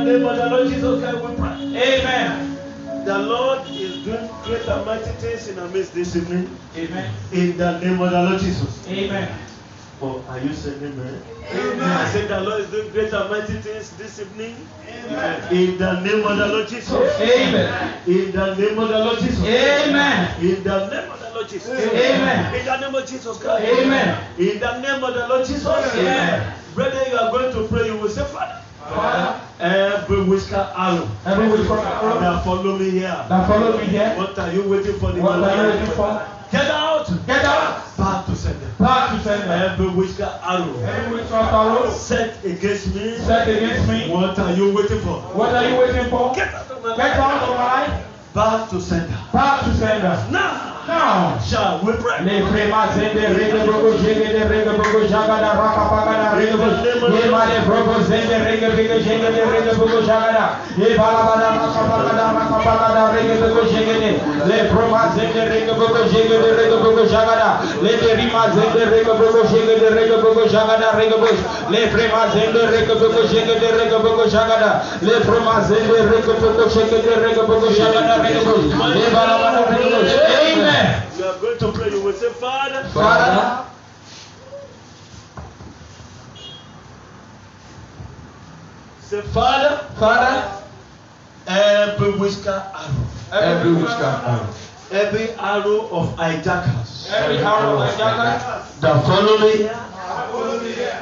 name of the Lord Jesus Christ, we pray. Amen. The Lord is doing great and mighty things in our midst this evening. Amen. In the name of the Lord Jesus. Amen. Oh, are you saying amen? Amen. I said the Lord is doing great and mighty things this evening. Amen. In the name of the Lord Jesus. Amen. In the name of the Lord Jesus. Amen. In the name of the Lord Jesus. Amen. In the name of Jesus Christ. Amen. In the name of the Lord Jesus. Amen. Brother, you are going to pray. You will say, Father, Father, every witchcraft arrow every witchcraft arrow that follow me here. that follow me here, What are you waiting for? what are you waiting for? Get out. Get out. Back to sender. Back to sender. Every witchcraft arrow Every witchcraft arrow set against me. set against me, What are you waiting for? what are you waiting for? Get out of my life. Get out of my life. Back to sender. Back to sender. Now Now. shall we pray. Le prima zende rege brogo jege de rege brogo jaga da raka paga da rege brogo ye mare brogo zende rege rege jege de rege brogo jaga da ye bala bala raka paga da rege brogo jege de le prima zende rege brogo jege de rege brogo jaga da le prima zende rege brogo jege de rege brogo jaga da rege brogo le prima zende rege brogo jege de rege brogo jaga da le prima zende rege brogo jege de rege brogo jaga da rege brogo ye bala bala rege brogo. Amen. You are going to pray. You will say, Father, Father, say, Father, Father, every witchcraft arrow, every witchcraft arrow, every arrow of hijackers every arrow of hijackers that follow me here.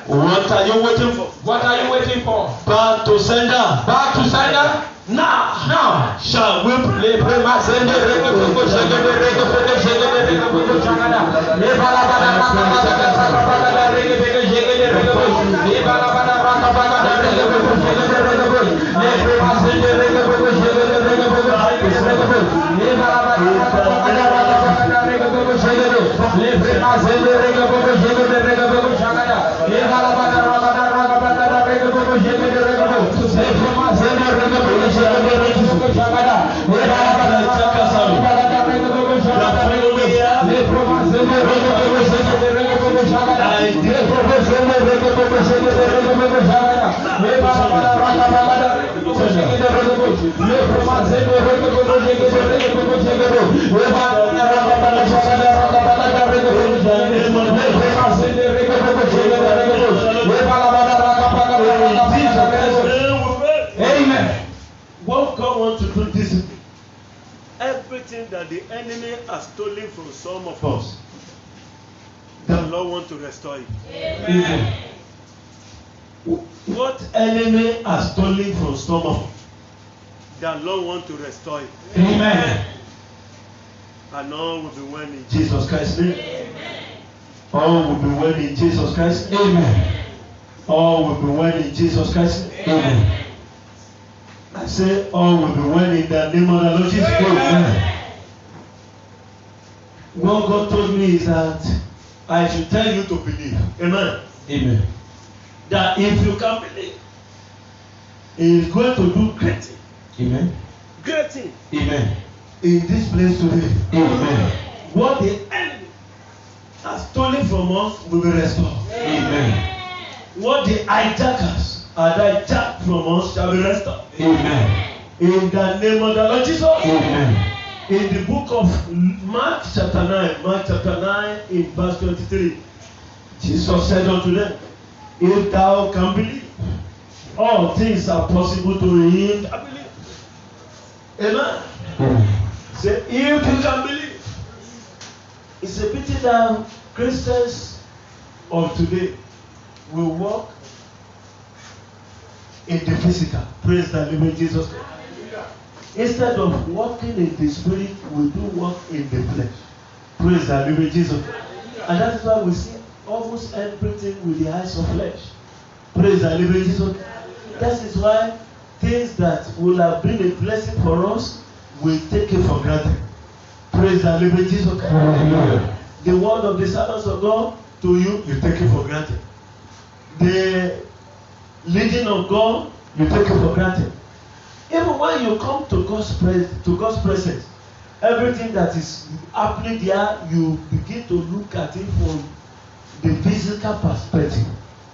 What are you waiting for? what are you waiting for? Back to sender. Back to sender. Now Now. shall we pray. Le prima sende rege brogo jege de rege brogo jege de rege brogo jagada. Le bala bala raka paga da rege brogo jege de rege brogo. Le bala bala raka paga da rege brogo jege de rege brogo. Le prima sende rege brogo jege de rege brogo jege de rege brogo. Le bala bala raka paga da rege brogo jege de. Le prima sende rege brogo jege de rege brogo jagada. Le bala bala raka paga da rege brogo jege de rege brogo. Le prima sende rege brogo jege de rege brogo jagada. Le bala bala raka paga da rege brogo jagada. Le prima sende rege brogo jege de rege brogo jagada. Le brogo sende rege brogo jege de rege brogo jagada. Le bala bala raka paga da rege brogo jege de rege brogo. Le prima sende rege brogo jege de rege brogo jege de. Le bala bala raka paga da rege brogo jege de. Le prima sende rege brogo jege de rege brogo. Le bala bala raka paga da rege brogo jege de. Amen. What God wants to do this evening, everything that the enemy has stolen from some of us, the Lord wants to restore it. Amen. What enemy has stolen from some of us, the Lord wants to restore it. Amen. And all will be well in Jesus Christ's name. All will be well in Jesus Christ. Amen. All will be well in Jesus Christ. Amen. I say all will be well in the name of the Lord Jesus. Amen. What God told me is that I should tell you to believe. Amen. Amen. That if you can believe, He is going to do great thing. Amen. Great thing Amen. in this place today. Amen. What the enemy has stolen from us will be restored. Amen. What the hijackers are hijacked from us shall be restored. Amen. In the name of the Lord Jesus. Amen. In the book of Mark chapter 9 in verse 23, Jesus said unto them, if thou can believe, all things are possible to him that believe. Amen. Say, if you can believe. It's a pity that Christians of today will walk in the physical. Praise the living Jesus. Instead of walking in the spirit, we do walk in the flesh. Praise the living Jesus. And that is why we see almost everything with the eyes of flesh. Praise the living Jesus. That is why things that will have been a blessing for us, we take it for granted. Praise the living Jesus. The word of the servants of God to you, you take it for granted. The leading of God, you take it for granted. Even when you come to God's presence, everything that is happening there, you begin to look at it from the physical perspective.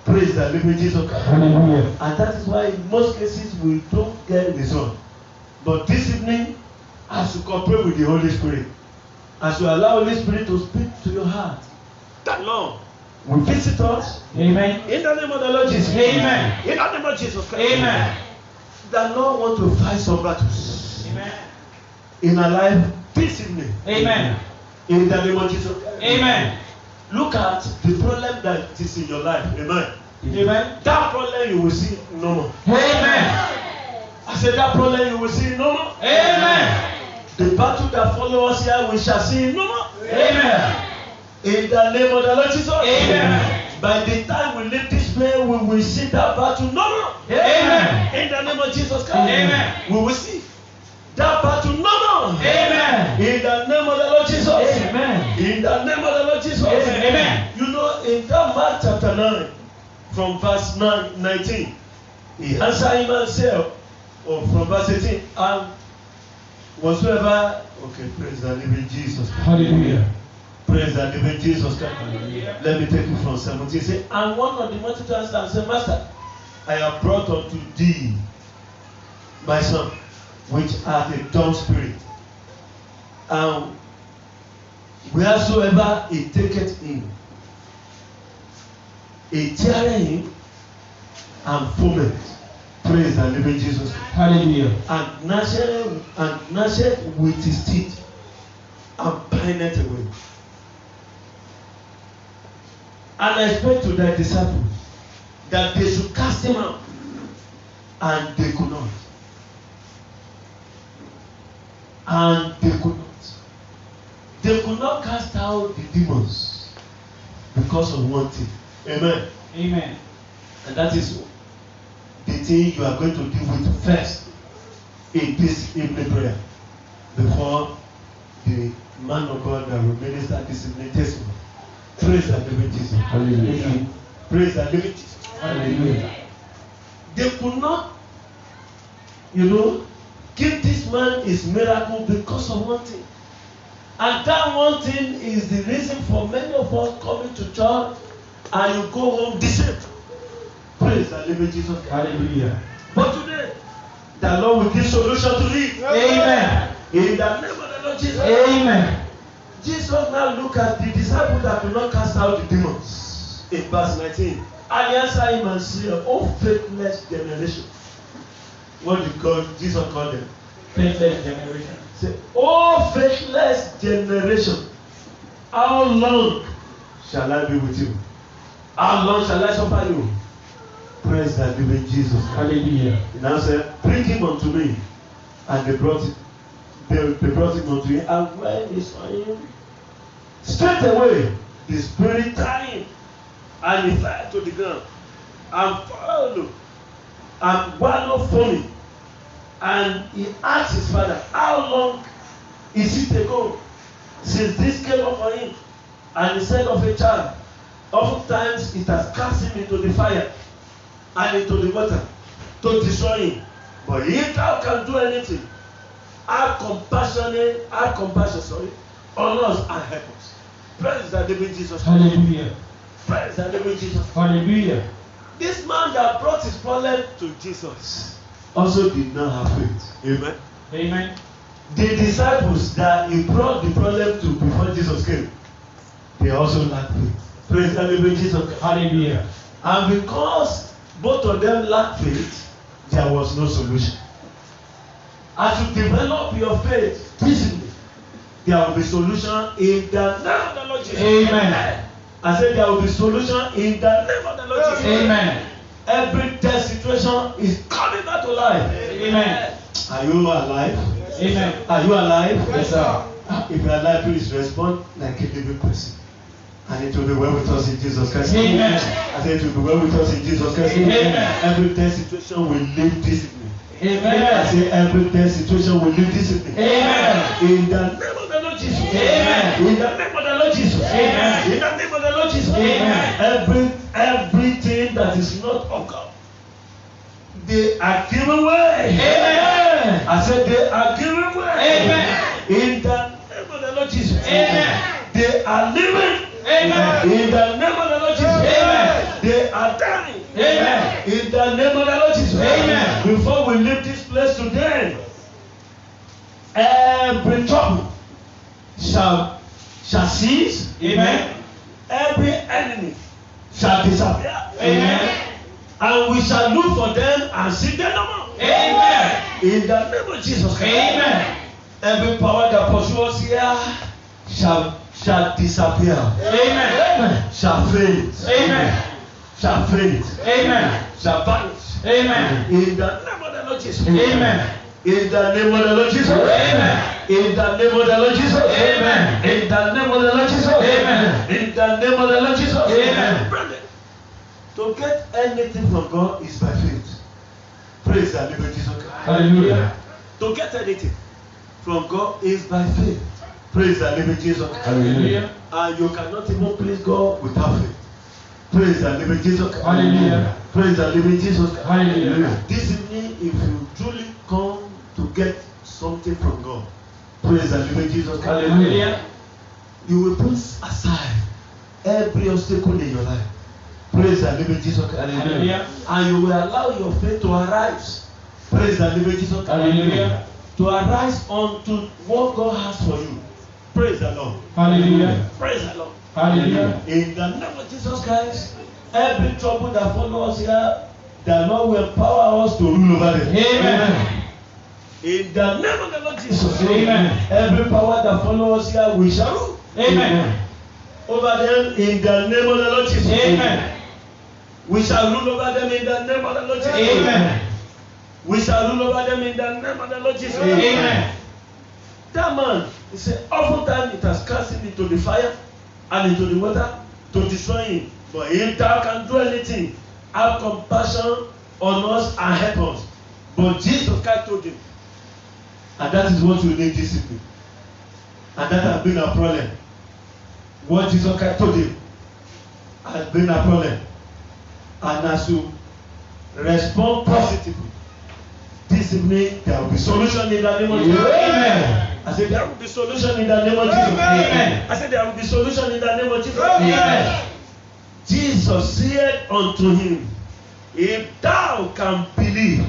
Praise the living Jesus. Hallelujah. And that is why in most cases we don't get result. But this evening, as you cooperate with the Holy Spirit, as you allow Holy Spirit to speak to your heart, that Lord will visit us. Amen. In the name of the Lord Jesus. Amen. In the name of Jesus Christ. Amen. The Lord want to fight some battles. Amen. In our life this evening. Amen. In the name of Jesus. Amen. Look at the problem that is in your life. Amen. Amen. That problem you will see no more. Amen. I said that problem you will see no more. Amen. The battle that follows us here we shall see no more. Amen. In the name of the Lord Jesus. Amen. By the time we leave this place, we will see that battle no more. Amen. In the name of Jesus Christ. Amen. We will see that battle no more. Amen. In the name of the Lord Jesus. Amen. In the name of the Lord Jesus. Amen. You know, in that Mark chapter 9, from verse 19, he answered him and said, or from verse 18, and whatsoever, okay, praise the living Jesus. Hallelujah. Praise the living Jesus. Hallelujah. Let me take you from 17. He said, and one of the multitude answered and said, Master, I have brought unto thee my son, which hath a dumb spirit. And wheresoever he taketh him, he teareth him and foameth. Praise the living Jesus. Hallelujah. And gnasheth with his teeth and pineth away. And I spoke to their disciples that they should cast him out, and they could not. And they could not. They could not cast out the demons because of one thing. Amen. Amen. And that is the thing you are going to deal with first in this evening prayer before the man of God that will minister this evening testimony. Praise the living Jesus. Hallelujah. Praise the living Jesus. Hallelujah. They could not, give this man his miracle because of one thing. And that one thing is the reason for many of us coming to church and you go home deceived. Praise the living Jesus. Hallelujah. But today, the Lord will give solution to it. Amen. In the name of the Lord Jesus. Amen. Jesus now look at the disciples that could not cast out the demons. In verse 19. And he answered him and said, O faithless generation. What did Jesus call them? Faithless generation. Say, O faithless generation, how long shall I be with you? How long shall I suffer you? Praise the living Jesus. Hallelujah. He now said, bring him unto me. And they brought him unto him. And when he saw him, straight away the spirit tied him, and he fell to the ground and followed and wallowed foaming. And he asked his father, how long is it ago since this came upon him? And he said of a child, oftentimes it has cast him into the fire and into the water to destroy him. But if thou can do anything, have compassion on us and help us. Praise the living Jesus. Hallelujah. Praise the living Jesus. Hallelujah. This man that brought his problem to Jesus also did not have faith. Amen. Amen. The disciples that he brought the problem to before Jesus came, they also lacked faith. Praise the living Jesus. Hallelujah. And because both of them lacked faith, there was no solution. As you develop your faith peacefully, there will be solution in the name of the Lord Jesus. Amen. I said there will be solution in the name of the Lord Jesus. Amen. Every death situation is coming back to life. Amen. Are you alive? Amen. Are you alive? Yes, sir. If you are alive, please respond like a living person. And it will be well with us in Jesus Christ. Amen. I said it will be well with us in Jesus Christ. Amen. Every death situation will leave discipline. Amen. I say every death situation will leave discipline. Amen. In the name of the Lord Jesus. Amen. In the name of the Lord Jesus. Amen. In the name of the Lord Jesus. Amen. Everything that is not of God, they are given way. Amen. I said they are given way. Amen. In the name of the Lord Jesus. Amen. They are living. Amen. In the name of the Lord Jesus. Amen. They are dying. Amen. In the name of the Lord Jesus. Amen. Before we leave this place today, every trouble shall cease. Amen. Every enemy shall disappear. Amen. And we shall look for them and see them no more. Amen. In the name of Jesus Christ. Amen. Every power that pursues us here shall disappear. Amen. Shall fade. Amen. Shall fade. Amen. Shall vanish. Amen. In the name of the Lord Jesus. Amen. In the name of the Lord Jesus. Amen. In the name of the Lord Jesus. Amen. In the name of the Lord Jesus. Amen. In the name of the Lord Jesus. Amen. Brother, to get anything from God is by faith. Praise the living Jesus. Hallelujah. To get anything from God is by faith. Praise the living Jesus. Hallelujah. And you cannot even please God without faith. Praise the living Jesus. Hallelujah. Praise the living Jesus. Hallelujah. This evening, if you truly come to get something from God, praise the living Jesus. Hallelujah. You will put aside every obstacle in your life. Praise the living Jesus. Hallelujah. And you will allow your faith to arise. Praise the living Jesus. Hallelujah. To arise unto what God has for you. Praise the Lord. Hallelujah. Praise the Lord. Hallelujah. In the name of Jesus Christ, every trouble that follows us here, the Lord will empower us to rule over them. Amen. In the name of the Lord Jesus. Amen. Every power that follows us here, we shall rule Amen. over them in the name of the Lord Jesus. Amen. We shall rule over them in the name of the Lord Jesus. Amen. We shall rule over them in the name of the Lord Jesus. Amen. That man, he said, oftentimes it has cast him into the fire and into the water to destroy him. But if thou can do anything, have compassion on us and help us. But Jesus Christ told him, and that is what we need this evening. And that has been our problem. What Jesus Christ told him has been our problem. And as you respond positively, this evening there will be solution in the name of Jesus. Amen. I said there will be solution in the name of Jesus. Amen. I said there will be solution in the name of Jesus. Amen. Jesus said unto him, if thou can believe,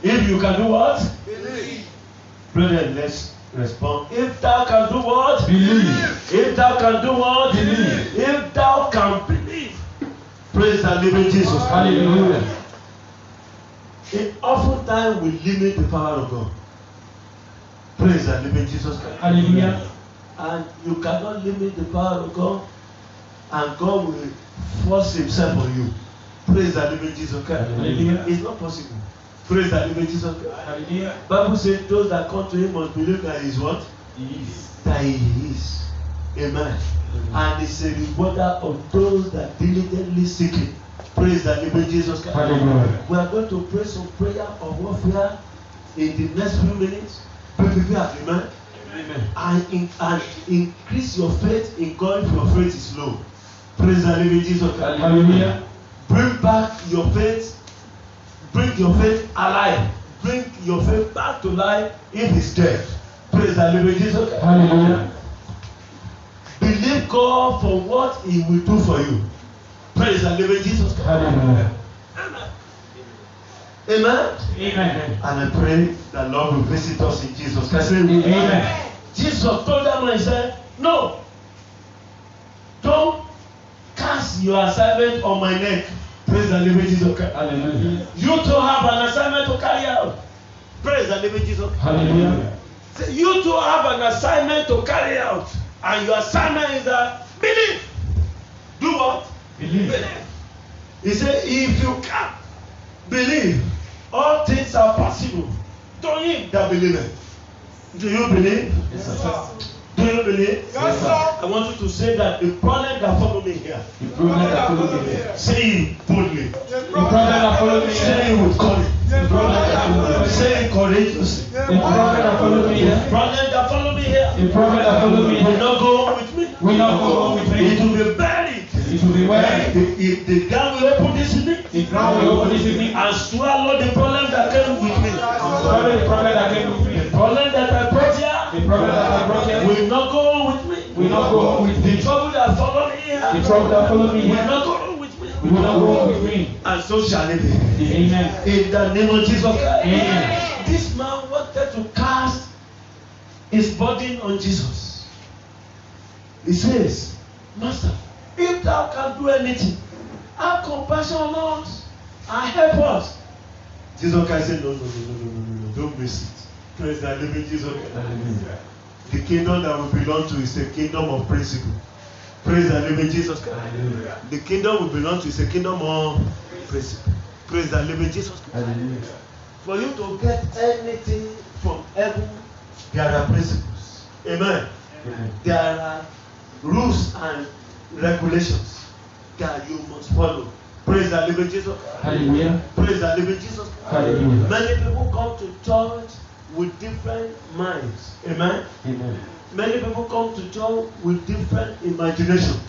if you can do what? Believe. Brethren, let's respond. If thou can do what? Believe. If thou can do what? Believe. If thou can believe. Praise the living Jesus. Hallelujah. It oftentimes will limit the power of God. Praise the living Jesus. Hallelujah. And you cannot limit the power of God, and God will force himself on you. Praise the living Jesus. Hallelujah. It's not possible. Praise the living Jesus. Hallelujah. Bible says those that come to him must believe that he is what? He is. That he is. Amen. And it's a rewarder of those that diligently seek him. Praise the living Jesus. Hallelujah. We are going to pray some prayer of warfare in the next few minutes. Be prepared, amen. Amen. And increase your faith in God if your faith is low. Praise the living Jesus. Hallelujah. Bring back your faith. Bring your faith alive. Bring your faith back to life if it's dead. Praise the living Jesus. Hallelujah. Believe God for what he will do for you. Praise the living Jesus. Hallelujah. Amen. Amen. Amen. And I pray that Lord will visit us in Jesus Christ. Amen. Jesus told them and said, no, don't cast your assignment on my neck. Praise the living Jesus. Hallelujah. You too have an assignment to carry out. Praise the living Jesus. Hallelujah. Say, you too have an assignment to carry out. And your assignment is that believe. Do what? Believe. He said, if you can believe, all things are possible to him that believeth. Do you believe? Yes, sir. Do you believe? Yes, sir. I want you to say that the problem that follow me here. The problem that follows me here. Say it boldly. The problem that follows me Say here. it with courage. The problem that follows me here. Say it courageously. The problem that follows me The here. problem that follow me here The problem that follows me will here. not go on with me. Will not go on with It me. will be buried. It will be well. If the ground will open this evening The ground will open this evening. and swallow the problem that came with me. Swallow the problem that came with The me. problem that I brought here The problem that I brought here will not go on with me. will not go on with The me. trouble that followed me here The trouble that follows me will here not go on with me. We will not walk with wind. And so shall it be. Amen. In the name of Jesus Christ. Amen. This man wanted to cast his burden on Jesus. He says, Master, if thou canst do anything, have compassion on us and help us. Jesus Christ said, no, don't miss it. Praise the living Jesus Christ. The kingdom that we belong to is a kingdom of principle. Praise the living Jesus Christ. The kingdom we belong to is a kingdom of principle. Praise the living Jesus Christ. For you to get anything from heaven, there are principles. Amen. There are rules and regulations that you must follow. Praise the living Jesus Christ. Hallelujah. Praise the living Jesus Christ. Hallelujah. Many people come to church with different minds. Amen. Amen. Many people come to church with different imagination.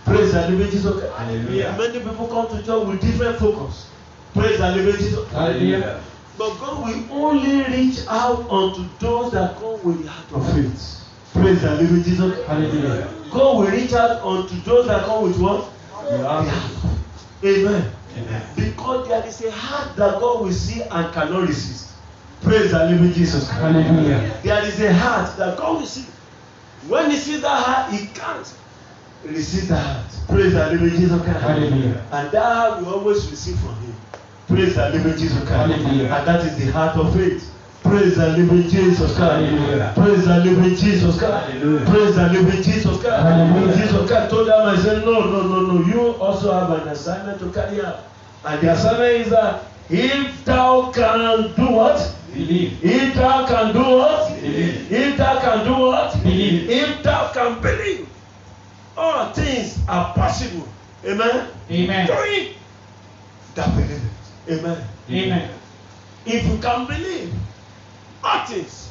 Praise the living Jesus Christ. Hallelujah. Many people come to church with different focus. Praise the living Jesus Christ. Hallelujah. But God will only reach out unto those that come with the heart of faith. Praise the living Jesus Christ. Hallelujah. God will reach out unto those that come with what? Amen. Amen. Because there is a heart that God will see and cannot resist. Praise the living Jesus Christ. Hallelujah. There is a heart that God will see. When he sees that heart, he can't resist that heart. Praise the living Jesus Christ. Hallelujah. And that heart we always receive from him. Praise the living Jesus Christ. Hallelujah. And that is the heart of faith. Praise the living Jesus Christ. Hallelujah. Praise the living Jesus Christ. Hallelujah. Praise the living Jesus Christ. Hallelujah. Jesus Christ told them, I said, no. You also have an assignment to carry out. And the assignment is that if thou can do what? Believe. If thou can do what? Believe. If thou can do what? Believe. If thou can believe, all things are possible. Amen. Amen. Do it. That believe it. Amen. Amen. If you can believe, all things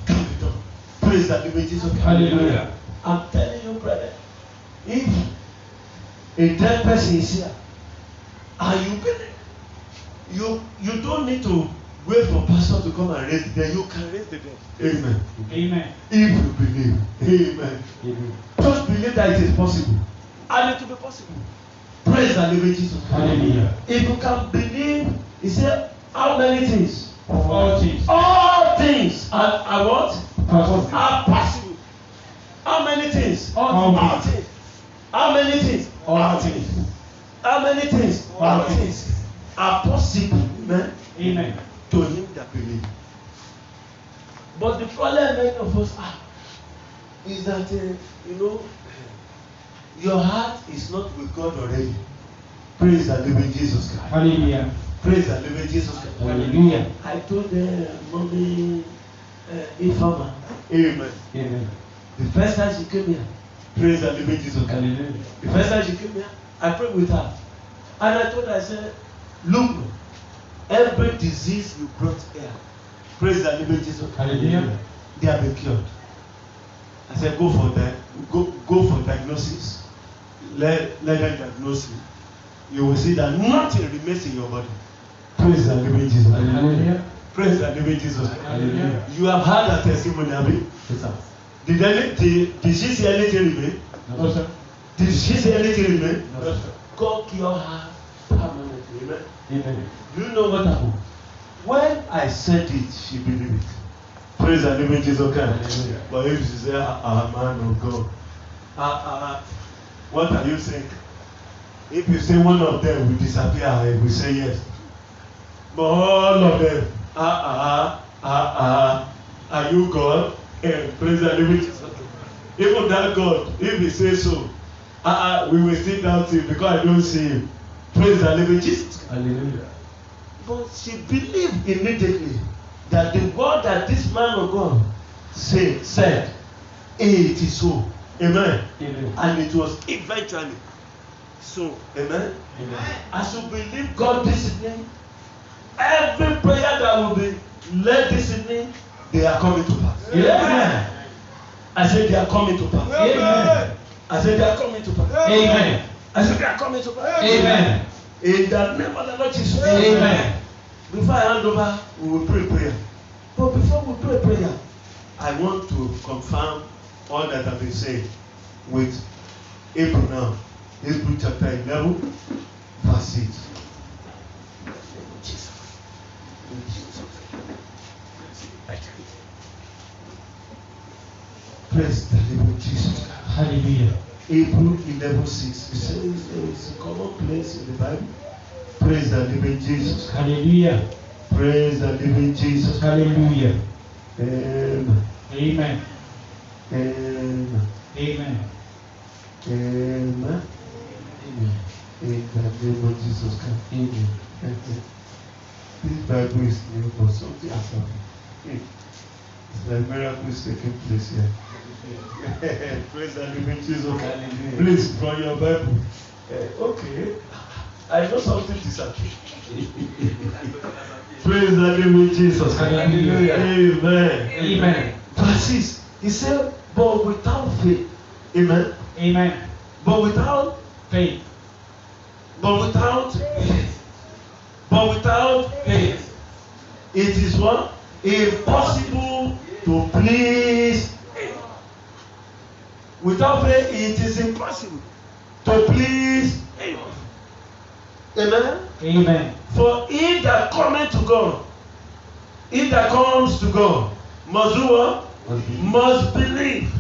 can be done. Praise the living Jesus Christ. Hallelujah. I'm telling you, brother, if a dead person is here and you believe, you don't need to wait for pastor to come and raise the dead. You can raise the dead. Amen. Amen. If you believe. Amen. Amen. Just believe that it is possible. And it will be possible. Praise the living Jesus. Hallelujah. If you can believe, he said, how many things? All things. All things are what? Possible. Are possible. How many things? All things. Things. How many things? All things. How many things? All things are possible. Amen. Amen. To him that believe. But the problem many of us have is that your heart is not with God already. Praise the living Jesus Christ. Hallelujah. Praise the living Jesus Christ. Hallelujah. I told mommy Ifama. Amen. Amen. The first time she came here, praise the living Jesus Christ. Hallelujah. The first time she came here, I prayed with her. And I told her, I said, look, every disease you brought here, praise the living Jesus Christ. Hallelujah. They have been cured. I said, go for diagnosis. Let them diagnose you. You will see that nothing remains in your body. Praise the living Jesus. Hallelujah. Praise the living Jesus. Hallelujah. You have had a testimony, Abi. Yes, sir. Did she see anything remain? No, sir. Did she see anything remain? No, sir. God cure her permanently. Amen. Amen. Do you know what happened? When I said it, she believed it. Praise the living Jesus Christ. Hallelujah. But if she say, man of God, what are you saying? If you say one of them will disappear, I will say yes. But all of them, are you God? Praise the living Jesus Christ. Even that God, if he says so, we will still doubt him because I don't see him. Praise the living Jesus. Hallelujah. But she believed immediately that the word that this man of God said, it is so. Amen. Amen. And it was eventually so. Amen. Amen. As you believe God discipline, every prayer that will be led discipline, they are coming to pass. Amen. I said they are coming to pass. Amen. I said they are coming to pass. Amen. I said they are coming to pass. Amen. In the name of the Lord Jesus. Amen. Before I hand over, we will pray prayer. But before we pray prayer, I want to confirm all that I've been saying with Hebrew now. Hebrew chapter 11, Verse 8. Praise the living Jesus. Hallelujah. Hebrew 11:6. It says it's a common place in the Bible. Praise the living Jesus. Hallelujah. Praise the living Jesus. Hallelujah. Amen. Amen. Amen. Amen. Amen. Amen. In the name of Jesus Christ. Amen. Amen. This Bible is new, but something has happened. It's like miracle is taking place here. Praise the living Jesus. Hallelujah. Please draw your Bible. Okay. I know something disappeared. Praise the living Jesus. Hallelujah. Amen. Amen. Verse 6. He said, but without faith. Amen. Amen. But without Faith. But without faith, it is what? Impossible to please Him. Without faith, it is impossible to please Him. Amen. Amen. For he that cometh to God, he that comes to God, must do what? Must believe.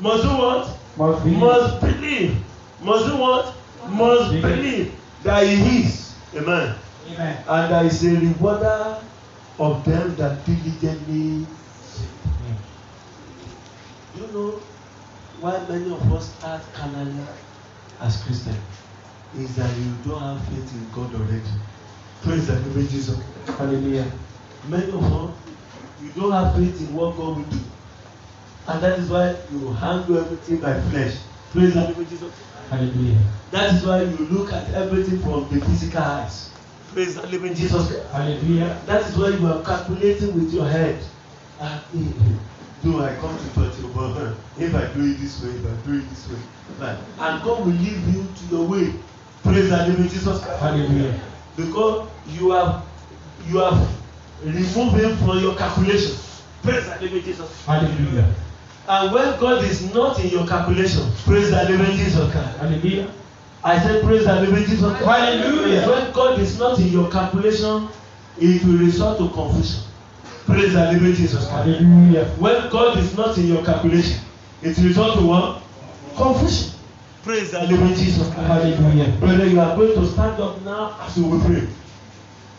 Must do what? Must be. Must believe. Must do what? Must believe that He is. Amen. Amen. And that is a rewarder of them that diligently seek. You know why many of us act carnally as Christians is that you don't have faith in God already. Praise the living Jesus. Hallelujah. Many of us, you don't have faith in what God will do. And that is why you handle everything by flesh. Praise the living Jesus. Hallelujah. That is why you look at everything from the physical eyes. Praise the living Jesus. Hallelujah. That is why you are calculating with your head. Do I come to church? But if I do it this way, if I do it this way. Right. And God will lead you to your way. Praise the living Jesus. Hallelujah. Because you have removed Him from your calculation. Praise the living Jesus. Hallelujah. And when God is not in your calculation, praise the living Jesus. Hallelujah. I said, praise the living Jesus. Hallelujah. When God is not in your calculation, it will result to confusion. Praise the living Jesus. Hallelujah. When God is not in your calculation, it will result to what? Confusion. Praise the living Jesus. Hallelujah. Brother, you are going to stand up now as we will pray.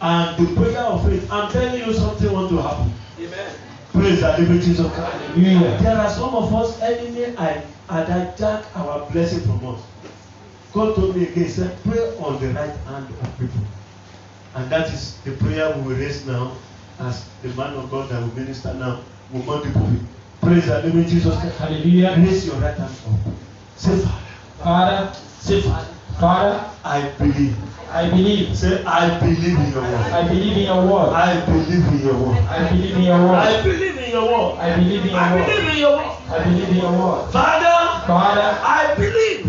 And the prayer of faith, I'm telling you something want to happen. Amen. Praise the living Jesus. Hallelujah. There are some of us enemy hijack our blessing from us. God told me again, he said, pray on the right hand of people. And that is the prayer we will raise now as the man of God that will minister now will mount the pulpit. Praise the living Jesus. Hallelujah. Raise your right hand up. Say, Father. say, Father. I believe. I believe. Say, I believe in your word. I believe in your word. I believe in your word. I believe in your word. I believe in your word. I believe in your I word. believe in your word. I believe in your word. Father, Father. I believe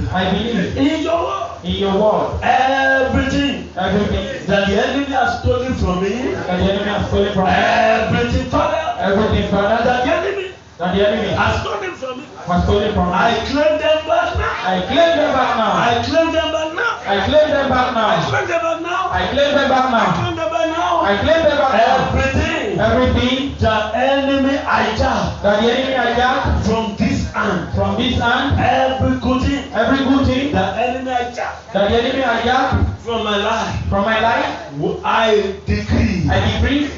in your word. In your word. Everything Everything that the enemy has stolen from me. that the enemy has stolen from me. Everything, Father. Everything, Father. That the enemy has stolen from me. stolen from me. I claim them back now. I claim them back now. I claim them back now. I claim them back now. I claim them back now. I claim them back I now. claim them back now. I claim them back now. Everything Everything the enemy hijacked that the enemy hijacked from this hand. from this hand, Every good thing every good thing the enemy hijacked that the enemy hijacked from my life. from my life, I decree. I decree,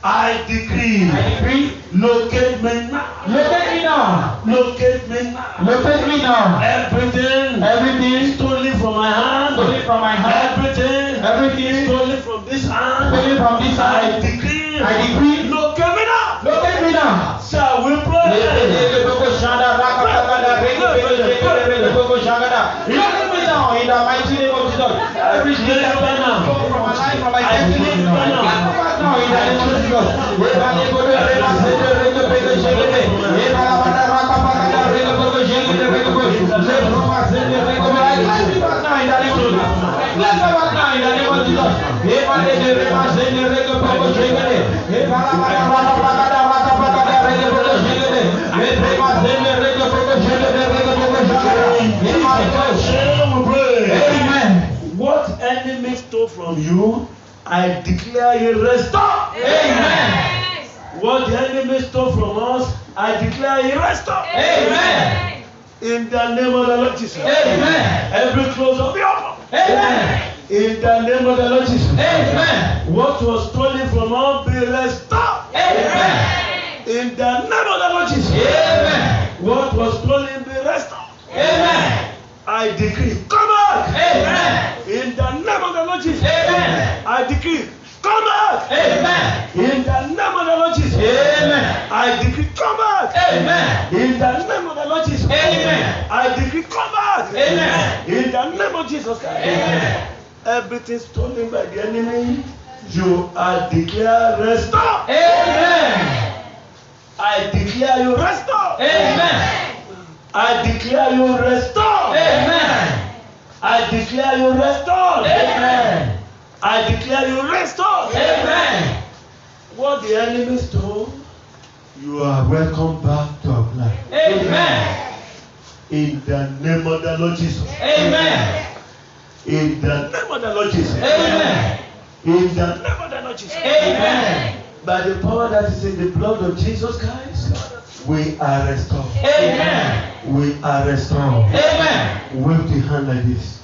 I decree. I decree, Locate me now. locate me now. Locate me now. Locate me now. Everything stolen from my hand. Stolen from my hand. Everything stolen from this hand. stolen from this I hand. decree. I decree, Locate me now. locate me now. Shall we pray? Locate me now in the mighty name of Jesus. Everything that went now from my life, from my destiny, now in the name of Amen. What enemy enemy stole from you, I declare you restore. Amen. What the enemy stole from us, I declare you restore. Amen. In the name of the Lord Jesus. Amen. Every close of the open. Amen. In the name of the Lord Jesus. Amen. What was stolen from us be restored. Amen. In the name of the Lord Jesus. Amen. What was stolen be restored. Amen. I decree, come back. Amen. In the name of the Lord Jesus. Amen. I decree, come back. Amen. In the name of the Lord Jesus. Amen. I decree, come back. Amen. In the name of the Lord Jesus. Amen. I decree, come back. Amen. In the name of Jesus Christ. Amen. Everything stolen by the enemy, you are declared restored. Amen. I declare you restored. Amen. I declare you restored. Amen. I declare you restored. Amen. I declare you restored. Amen. What the enemy stole, you are welcome back to our life. Amen. In the name of the Lord Jesus. Amen. In the name of the Lord Jesus. Amen. In the name of the Lord Jesus. Amen. By the power that is in the blood of Jesus Christ, we are restored. Amen. We are restored. Amen. Wave the hand like this.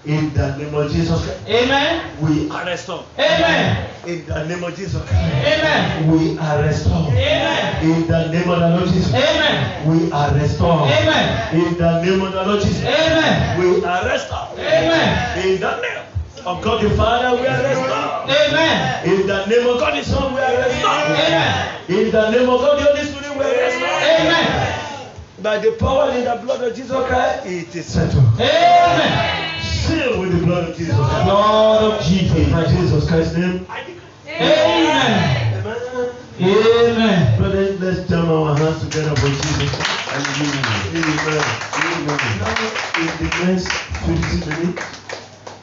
In the name of Jesus Christ, Amen. we are restored. Amen. In the name of Jesus Christ, Amen. we are restored. Amen. In the name of the Lord Jesus, Amen. we are restored. Amen. In the name of the Lord Jesus, Amen. we are restored. Amen. In the name of God the Father, we are restored. Amen. In the name of God the Son, we are restored. Amen. In the name of God the Holy Spirit, we are restored. Amen. By the power in the blood of Jesus Christ, it is settled. Amen. Sealed with the blood of Jesus Christ. Lord of Jesus. In Jesus Christ's name, I declare. Amen. Amen. Amen. Brothers, let's jam our hands together for Jesus. Hallelujah. Amen. Amen. Now, in the next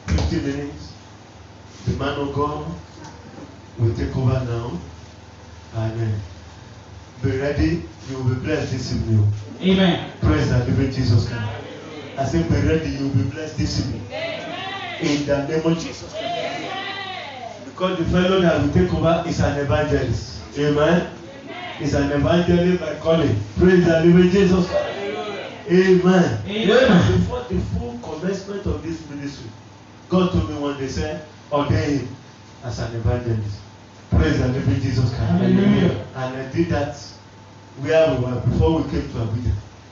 50 minutes, the man of God will take over now. Amen. Be ready. You will be blessed this evening. Amen. Praise the living Jesus Christ. I say, be ready. You will be blessed this evening. In the name of Jesus Christ. Because the fellow that will take over is an evangelist. Amen. Is an evangelist by calling. Praise the living Jesus Christ. Amen. Amen. Before the full commencement of this ministry, God told me when they said, ordain him as an evangelist. Praise the living Jesus Christ. Hallelujah. And I did that where we were before we came to Abuja.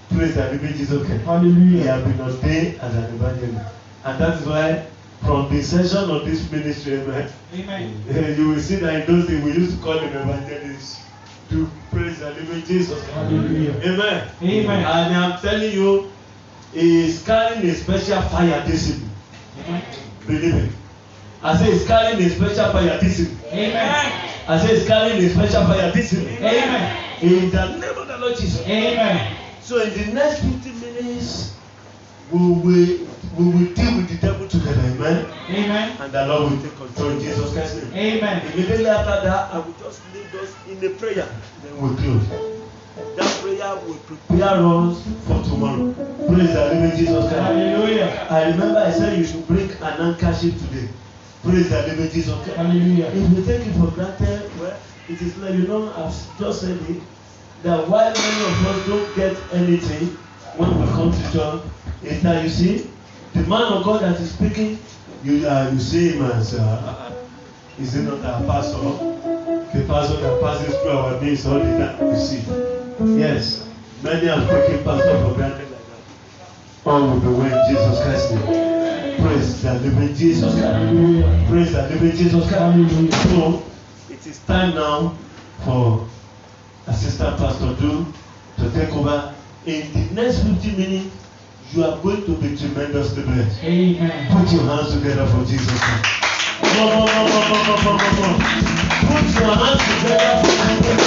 Praise the living Jesus Christ. He Hallelujah. has been ordained as an evangelist. And that is why from the session of this ministry, amen, Amen. you will see that in those days we used to call him evangelists to praise the living Jesus Christ. Hallelujah. Amen. Amen. And I'm telling you, he is carrying a special fire this evening. Amen. Believe it. I say he's carrying a special fire this evening. Amen. I say he's carrying a special fire this evening. Amen. In the name of the Lord Jesus. Amen. So in the next 15 minutes, we will deal with the devil together. Amen. Amen. And the Lord will take control in Jesus Christ's name. Amen. Immediately after that, I will just lead us in a prayer. Then we'll close. That prayer will prepare us for tomorrow. Praise the living Jesus Christ. Hallelujah. I remember I said you should bring an handkerchief today. Praise the living Jesus Christ. Hallelujah. If you take it for granted, well, it is like I've just said it, that while many of us don't get anything when we come to church, is that you see, the man of God that is speaking, you see him as is it not our pastor? The pastor that passes through our days all the time. You see, yes, many have taken pastor for granted like that. All will be well in Jesus Christ's name. Praise the living Jesus Christ. Hallelujah. Praise the living Jesus Christ. Hallelujah. So it is time now for Assistant Pastor Du to take over. In the next 50 minutes, you are going to be tremendously blessed. Amen. Put your hands together for Jesus Christ. Put your hands together for Jesus